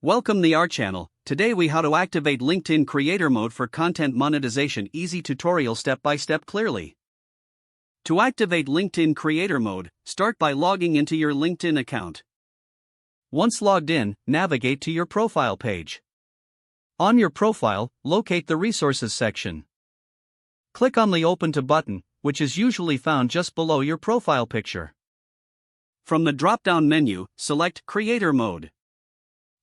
Welcome to our channel. Today we how to activate LinkedIn creator mode for content monetization. Easy tutorial step by step clearly. To activate LinkedIn creator mode, start by logging into your LinkedIn account. Once logged in, navigate to your profile page. On your profile, locate the resources section. Click on the Open to button, which is usually found just below your profile picture. From the drop-down menu, select Creator Mode.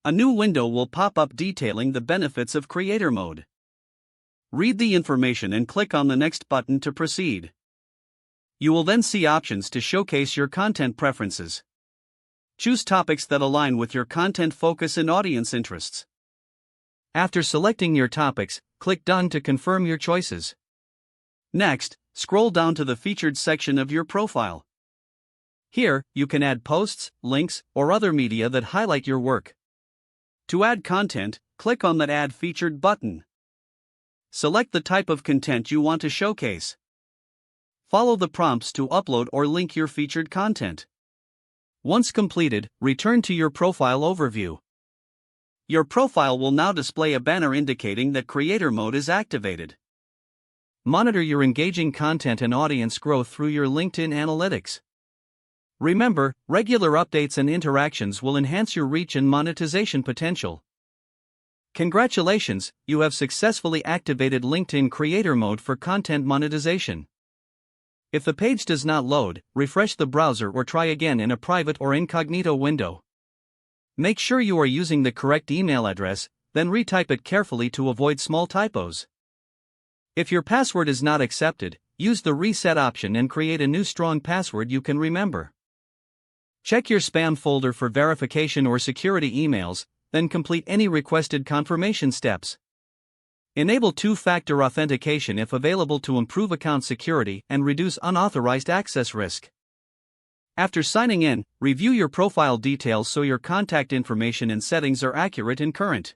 A new window will pop up detailing the benefits of creator mode. Read the information and click on the next button to proceed. You will then see options to showcase your content preferences. Choose topics that align with your content focus and audience interests. After selecting your topics, click Done to confirm your choices. Next, scroll down to the featured section of your profile. Here, you can add posts, links, or other media that highlight your work. To add content, click on that Add Featured button. Select the type of content you want to showcase. Follow the prompts to upload or link your featured content. Once completed, return to your profile overview. Your profile will now display a banner indicating that creator mode is activated. Monitor your engaging content and audience growth through your LinkedIn analytics. Remember, regular updates and interactions will enhance your reach and monetization potential. Congratulations, you have successfully activated LinkedIn creator mode for content monetization. If the page does not load, refresh the browser or try again in a private or incognito window. Make sure you are using the correct email address, then retype it carefully to avoid small typos. If your password is not accepted, use the reset option and create a new strong password you can remember. Check your spam folder for verification or security emails, then complete any requested confirmation steps. Enable two-factor authentication if available to improve account security and reduce unauthorized access risk. After signing in, review your profile details so your contact information and settings are accurate and current.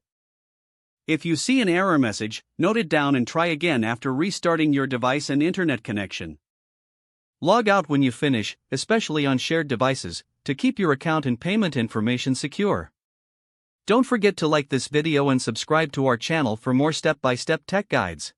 If you see an error message, note it down and try again after restarting your device and internet connection. Log out when you finish, especially on shared devices, to keep your account and payment information secure. Don't forget to like this video and subscribe to our channel for more step-by-step tech guides.